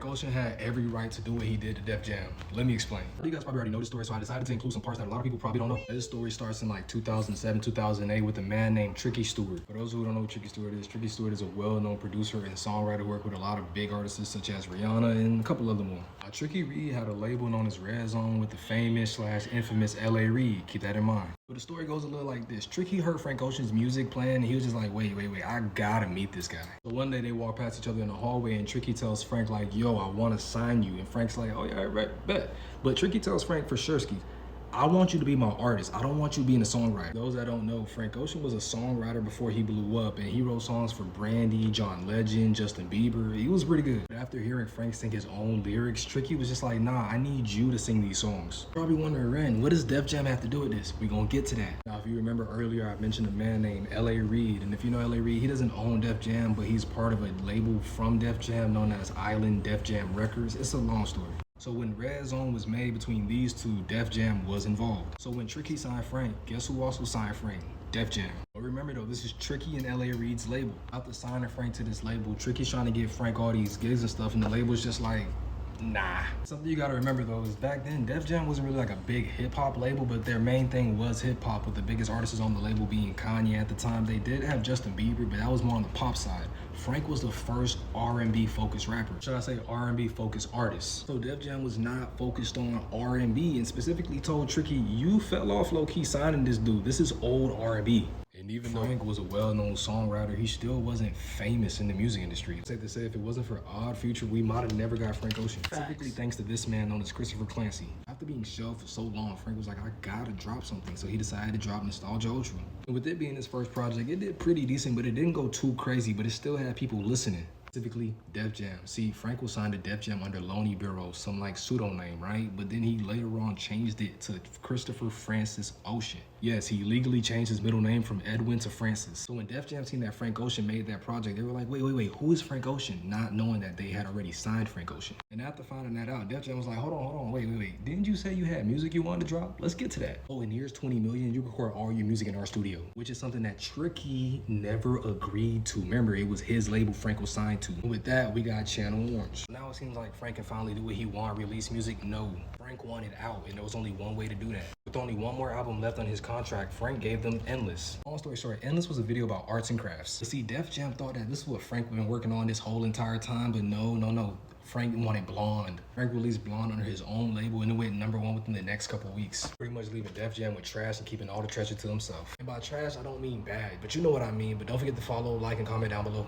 Frank Ocean had every right to do what he did to Def Jam. Let me explain. You guys probably already know this story, so I decided to include some parts that a lot of people probably don't know. This story starts in like 2007, 2008 with a man named Tricky Stewart. For those who don't know who Tricky Stewart is a well-known producer and songwriter who worked with a lot of big artists such as Rihanna and a couple other more. Tricky Reed had a label known as Red Zone with the famous/infamous L.A. Reid. Keep that in mind. But the story goes a little like this. Tricky heard Frank Ocean's music playing and he was just like, wait, I gotta meet this guy. So one day they walk past each other in the hallway and Tricky tells Frank like, yo, I wanna sign you. And Frank's like, oh yeah, right, bet. But Tricky tells Frank for sure, I want you to be my artist. I don't want you being a songwriter. Those that don't know, Frank Ocean was a songwriter before he blew up, and he wrote songs for Brandy, John Legend, Justin Bieber. He was pretty good. But after hearing Frank sing his own lyrics, Tricky was just like, nah, I need you to sing these songs. You're probably wondering, Ren, what does Def Jam have to do with this? We gonna get to that. Now, if you remember earlier, I mentioned a man named L.A. Reid, and if you know L.A. Reid, he doesn't own Def Jam, but he's part of a label from Def Jam known as Island Def Jam Records. It's a long story. So when Red Zone was made between these two, Def Jam was involved. So when Tricky signed Frank, guess who also signed Frank? Def Jam. But remember though, this is Tricky and L.A. Reid's label. After signing Frank to this label, Tricky's trying to give Frank all these gigs and stuff, and the label's just like, nah. Something you gotta remember though is back then, Def Jam wasn't really like a big hip hop label, but their main thing was hip hop, with the biggest artists on the label being Kanye at the time. They did have Justin Bieber, but that was more on the pop side. Frank was the first R&B focused rapper. Should I say R&B focused artist? So Def Jam was not focused on R&B and specifically told Tricky, you fell off low-key signing this dude. This is old R&B. And even though Frank was a well-known songwriter, he still wasn't famous in the music industry. It's safe to say if it wasn't for Odd Future, we might have never got Frank Ocean. Specifically thanks to this man known as Christopher Clancy. After being shelved for so long, Frank was like, I gotta drop something. So he decided to drop Nostalgia Ultra. And with it being his first project, it did pretty decent, but it didn't go too crazy, but it still had people listening. Specifically Def Jam. See, Frank was signed to Def Jam under Lonely Bureau, some like pseudonym, right? But then he later on changed it to Christopher Francis Ocean. Yes, he legally changed his middle name from Edwin to Francis. So when Def Jam seen that Frank Ocean made that project, they were like, wait, who is Frank Ocean? Not knowing that they had already signed Frank Ocean. And after finding that out, Def Jam was like, hold on, wait. Didn't you say you had music you wanted to drop? Let's get to that. Oh, and here's 20 million, you record all your music in our studio, which is something that Tricky never agreed to. Remember, it was his label Frank was signed to. And with that, we got Channel Orange. Now it seems like Frank can finally do what he wanted, release music. No, Frank wanted out, and there was only one way to do that. With only one more album left on his contract, Frank gave them Endless. Long story short, Endless was a video about arts and crafts. You see, Def Jam thought that this is what Frank had been working on this whole entire time, but no. Frank wanted Blonde. Frank released Blonde under his own label, and it went #1 within the next couple weeks. Pretty much leaving Def Jam with trash and keeping all the treasure to himself. And by trash, I don't mean bad, but you know what I mean. But don't forget to follow, like, and comment down below.